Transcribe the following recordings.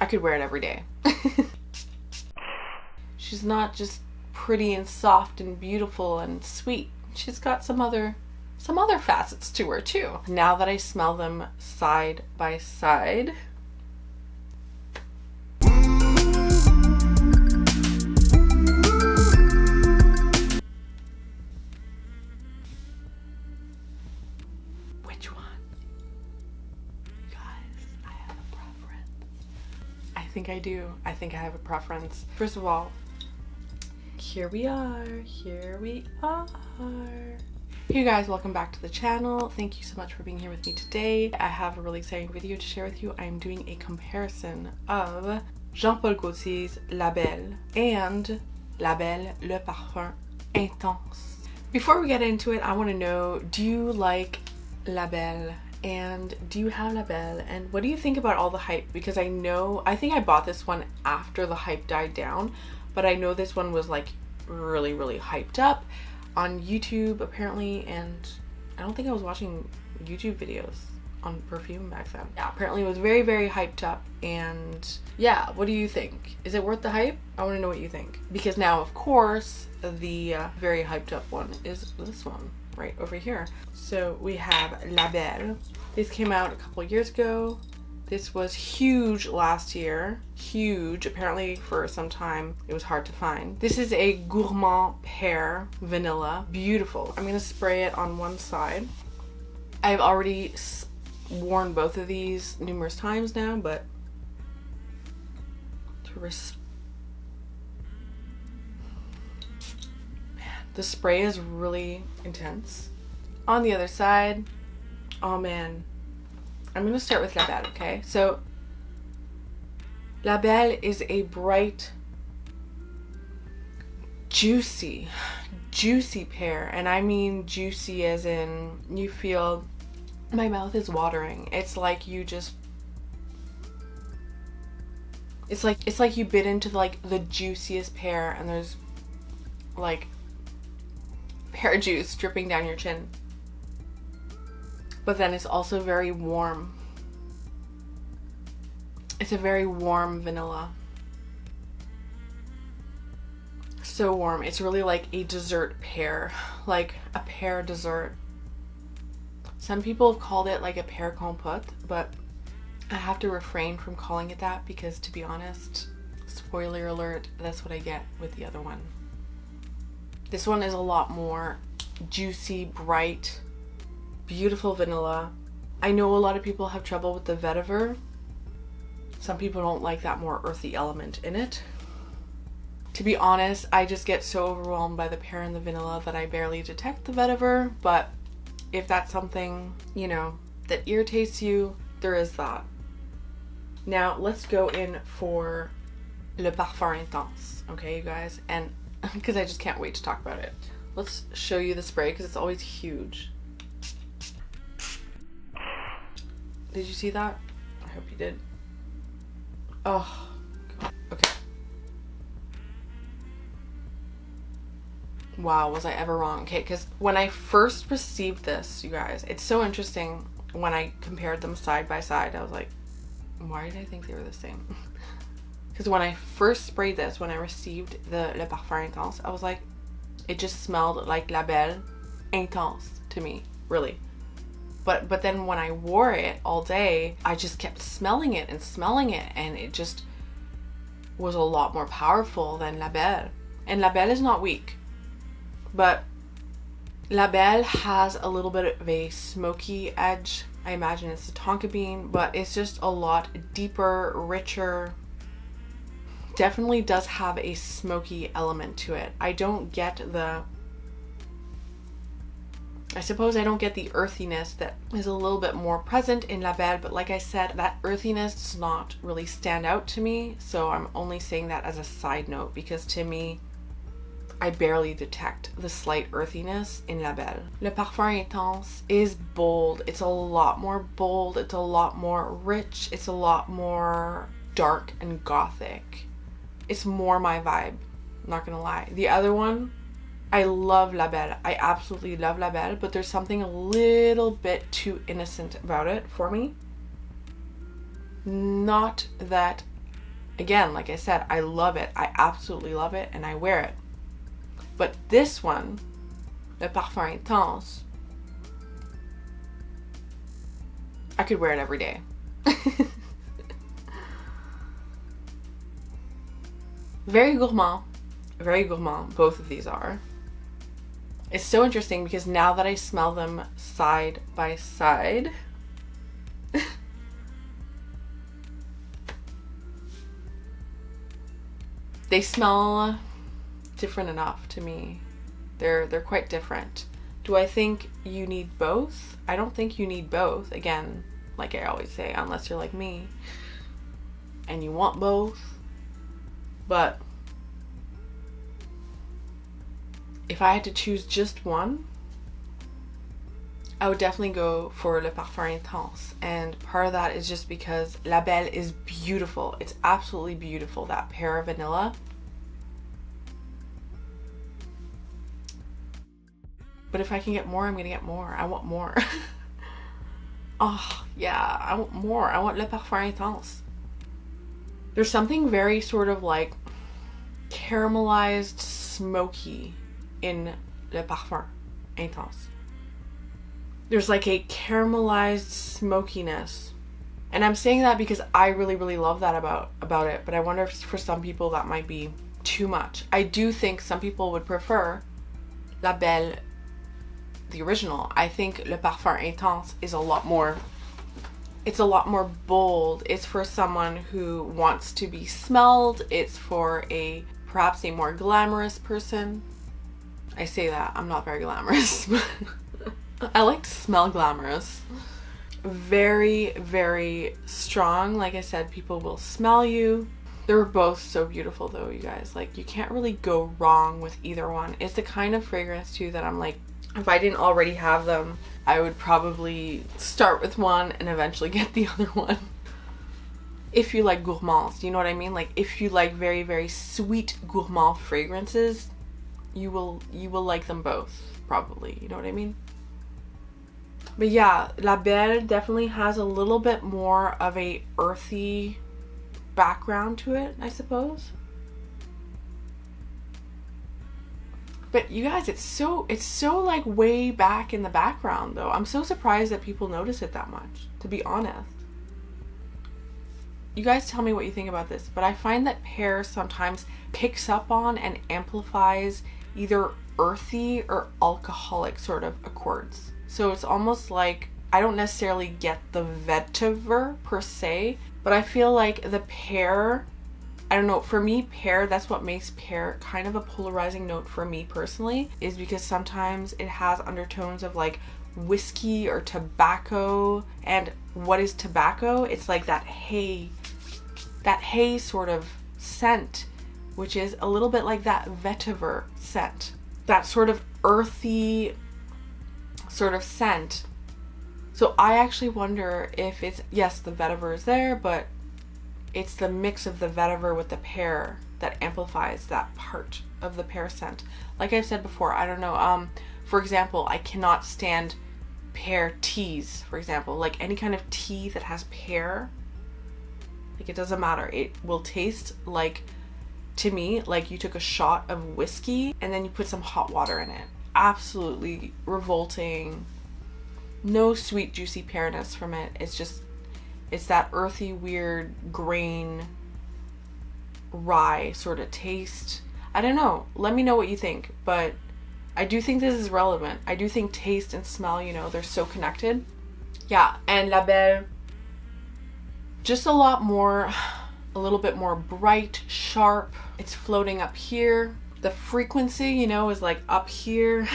I could wear it every day. She's not just pretty and soft and beautiful and sweet. She's got some other facets to her too. Now that I smell them side by side, which one? You guys, I have a preference. I think I do. I think I have a preference. First of all, here we are. Hey guys, welcome back to the channel. Thank you so much for being here with me today. I have a really exciting video to share with you. I'm doing a comparison of Jean-Paul Gaultier's La Belle and La Belle Le Parfum Intense. Before we get into it, I want to know, do you like La Belle? And do you have La Belle? And what do you think about all the hype? Because I think I bought this one after the hype died down, but I know this one was like really hyped up on YouTube apparently, and I don't think I was watching YouTube videos on perfume back then. Yeah, apparently it was very hyped up. And yeah, what do you think? Is it worth the hype? I want to know what you think, because now of course the very hyped up one is this one right over here. So we have La Belle. This came out a couple years ago. This was huge last year. Huge. Apparently for some time it was hard to find. This is a gourmand pear vanilla. Beautiful. I'm gonna spray it on one side. I've already worn both of these numerous times now, but the spray is really intense. On the other side, oh man, I'm gonna start with La Belle, okay? So La Belle is a bright, juicy pear, and I mean juicy as in you feel my mouth is watering. It's like you just, it's like you bit into like the juiciest pear and there's like pear juice dripping down your chin. But then it's also very warm. It's a very warm vanilla. So warm. It's really like a dessert pear, like a pear dessert. Some people have called it like a pear compote, but I have to refrain from calling it that because, to be honest, spoiler alert, that's what I get with the other one. This one is a lot more juicy, bright, beautiful vanilla. I know a lot of people have trouble with the Vetiver. Some people don't like that more earthy element in it. To be honest, I just get so overwhelmed by the pear and the vanilla that I barely detect the Vetiver, but if that's something, you know, that irritates you, there is that. Now let's go in for Le Parfum Intense, okay you guys? And because I just can't wait to talk about it. Let's show you the spray because it's always huge. Did you see that? I hope you did. Oh, God. Okay. Wow, was I ever wrong? Okay, because when I first received this, you guys, it's so interesting when I compared them side by side. I was like, why did I think they were the same? Because when I first sprayed this, when I received the Le Parfum Intense, I was like, it just smelled like La Belle Intense to me, really. But then when I wore it all day, I just kept smelling it, and it just was a lot more powerful than La Belle. And La Belle is not weak, but La Belle has a little bit of a smoky edge. I imagine it's the tonka bean, but it's just a lot deeper, richer. Definitely does have a smoky element to it. I suppose I don't get the earthiness that is a little bit more present in La Belle, but like I said, that earthiness does not really stand out to me, so I'm only saying that as a side note, because to me, I barely detect the slight earthiness in La Belle. Le Parfum Intense is bold. It's a lot more bold. It's a lot more rich. It's a lot more dark and gothic. It's more my vibe, I'm not gonna lie. The other one, I love La Belle. I absolutely love La Belle, but there's something a little bit too innocent about it for me. Not that Again, like I said, I love it. I absolutely love it, and I wear it. But this one, Le Parfum Intense, I could wear it every day. Very gourmand. Very gourmand, both of these are. It's so interesting because now that I smell them side by side, they smell different enough to me. They're quite different. Do I think you need both? I don't think you need both. Again, like I always say, unless you're like me and you want both. But if I had to choose just one, I would definitely go for Le Parfum Intense. And part of that is just because La Belle is beautiful. It's absolutely beautiful, that Pear vanilla. But if I can get more, I'm gonna get more. I want more. Oh, yeah, I want more. I want Le Parfum Intense. There's something very sort of like caramelized, smoky in Le Parfum Intense. There's like a caramelized smokiness. And I'm saying that because I really, really love that about it. But I wonder if for some people that might be too much. I do think some people would prefer La Belle, the original. I think Le Parfum Intense is a lot more, it's a lot more bold. It's for someone who wants to be smelled. It's for perhaps a more glamorous person. I say that, I'm not very glamorous. I like to smell glamorous. Very, very strong. Like I said, people will smell you. They're both so beautiful though, you guys. Like, you can't really go wrong with either one. It's the kind of fragrance too that I'm like, if I didn't already have them, I would probably start with one and eventually get the other one. If you like gourmands, you know what I mean? Like, if you like very, very sweet gourmand fragrances, you will like them both, probably. You know what I mean? But yeah, La Belle definitely has a little bit more of a earthy background to it, I suppose. But you guys, it's so like way back in the background though. I'm so surprised that people notice it that much, to be honest. You guys tell me what you think about this, but I find that Pear sometimes picks up on and amplifies either earthy or alcoholic sort of accords. So it's almost like I don't necessarily get the vetiver per se, but I feel like the Pear, I don't know, for me, Pear, that's what makes Pear kind of a polarizing note for me personally, is because sometimes it has undertones of like whiskey or tobacco. And what is tobacco? It's like that hay sort of scent, which is a little bit like that vetiver scent, that sort of earthy sort of scent. So I actually wonder if it's, yes, the vetiver is there, but it's the mix of the vetiver with the Pear that amplifies that part of the Pear scent. Like I've said before, I don't know, for example, I cannot stand pear teas, for example. Like any kind of tea that has pear, like it doesn't matter. It will taste like, to me, like you took a shot of whiskey and then you put some hot water in it. Absolutely revolting. No sweet juicy pearness from it. It's that earthy weird grain rye sort of taste. I don't know, let me know what you think, but I do think this is relevant. I do think taste and smell, you know, they're so connected. Yeah, and La Belle, just a little bit more bright, sharp. It's floating up here. The frequency, you know, is like up here.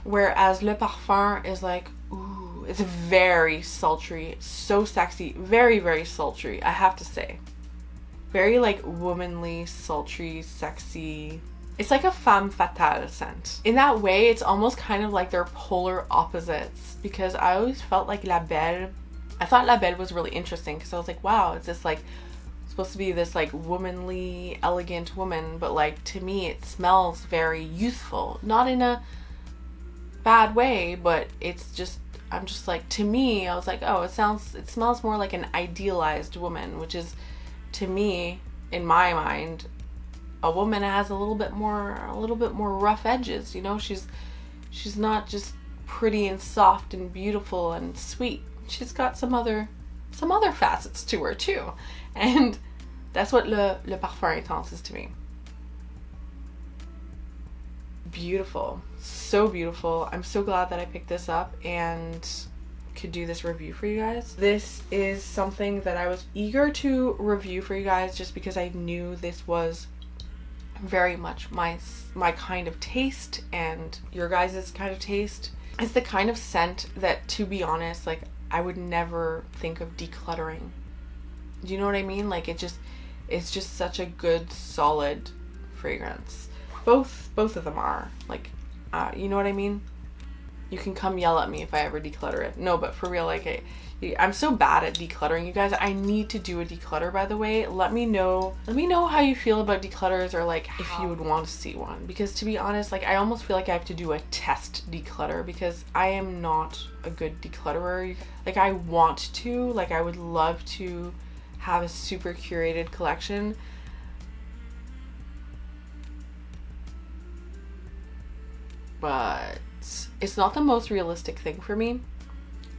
Whereas Le Parfum is like, ooh, it's very sultry, so sexy, very, very sultry, I have to say. Very like womanly, sultry, sexy. It's like a femme fatale scent. In that way, it's almost kind of like they're polar opposites, because I always felt like I thought La Belle was really interesting because I was like, wow, it's this like supposed to be this like womanly, elegant woman, but like to me it smells very youthful, not in a bad way, but it's just, I'm just like, to me I was like, oh, it smells more like an idealized woman, which is to me, in my mind, a woman has a little bit more rough edges, you know? She's not just pretty and soft and beautiful and sweet. She's got some other facets to her too. And that's what le Parfum Intense is to me. Beautiful. So beautiful. I'm so glad that I picked this up and could do this review for you guys. This is something that I was eager to review for you guys just because I knew this was very much my kind of taste and your guys' kind of taste. It's the kind of scent that, to be honest, like, I would never think of decluttering. Do you know what I mean? Like, it's just such a good, solid fragrance. Both of them are, like, you know what I mean? You can come yell at me if I ever declutter it. No, but for real, like, I'm so bad at decluttering, you guys. I need to do a declutter, by the way. Let me know how you feel about declutters, or like if you would want to see one, because to be honest, like, I almost feel like I have to do a test declutter because I am not a good declutterer. Like, I want to, like, I would love to have a super curated collection, but it's not the most realistic thing for me.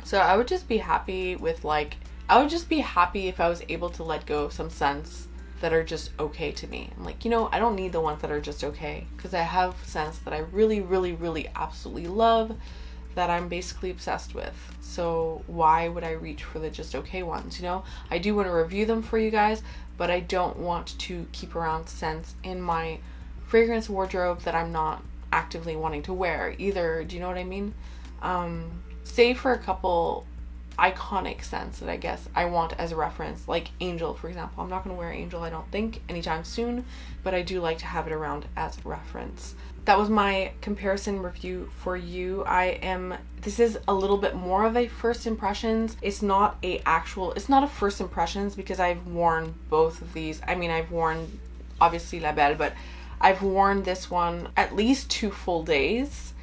So I would just be happy with, like, I would just be happy if I was able to let go of some scents that are just okay to me. I'm like, you know, I don't need the ones that are just okay, because I have scents that I really, really, really absolutely love that I'm basically obsessed with. So why would I reach for the just okay ones, you know? I do want to review them for you guys, but I don't want to keep around scents in my fragrance wardrobe that I'm not actively wanting to wear either. Do you know what I mean? Save for a couple iconic scents that I guess I want as a reference, like Angel, for example. I'm not going to wear Angel, I don't think, anytime soon, but I do like to have it around as a reference. That was my comparison review for you. This is a little bit more of a first impressions. It's not a first impressions because I've worn both of these. I mean, I've worn obviously La Belle, but I've worn this one at least 2 full days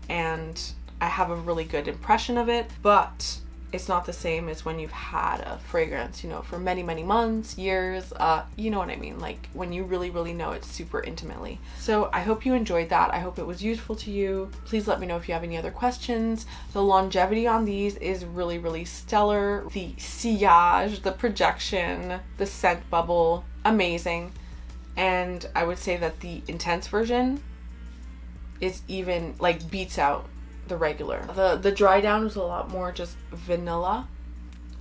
and I have a really good impression of it, but it's not the same as when you've had a fragrance, you know, for many, many months, years, you know what I mean? Like, when you really, really know it super intimately. So I hope you enjoyed that. I hope it was useful to you. Please let me know if you have any other questions. The longevity on these is really, really stellar. The sillage, the projection, the scent bubble, amazing. And I would say that the intense version is even, like, beats out the regular. The dry down was a lot more just vanilla.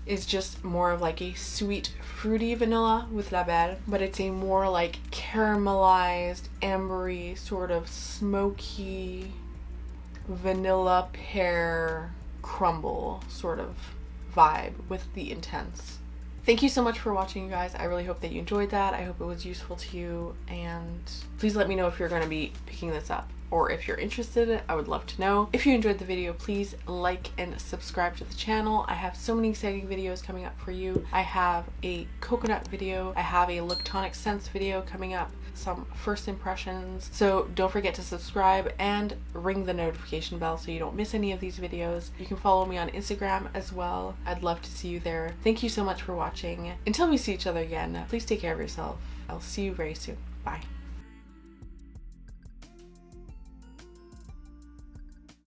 It's just more of like a sweet fruity vanilla with La Belle, but it's a more like caramelized, ambery, sort of smoky vanilla pear crumble sort of vibe with the intense. Thank you so much for watching, you guys. I really hope that you enjoyed that. I hope it was useful to you, and please let me know if you're going to be picking this up, or if you're interested. I would love to know. If you enjoyed the video, please like and subscribe to the channel. I have so many exciting videos coming up for you. I have a coconut video, I have a lactonic scents video coming up, some first impressions. So don't forget to subscribe and ring the notification bell so you don't miss any of these videos. You can follow me on Instagram as well. I'd love to see you there. Thank you so much for watching. Until we see each other again, please take care of yourself. I'll see you very soon. Bye.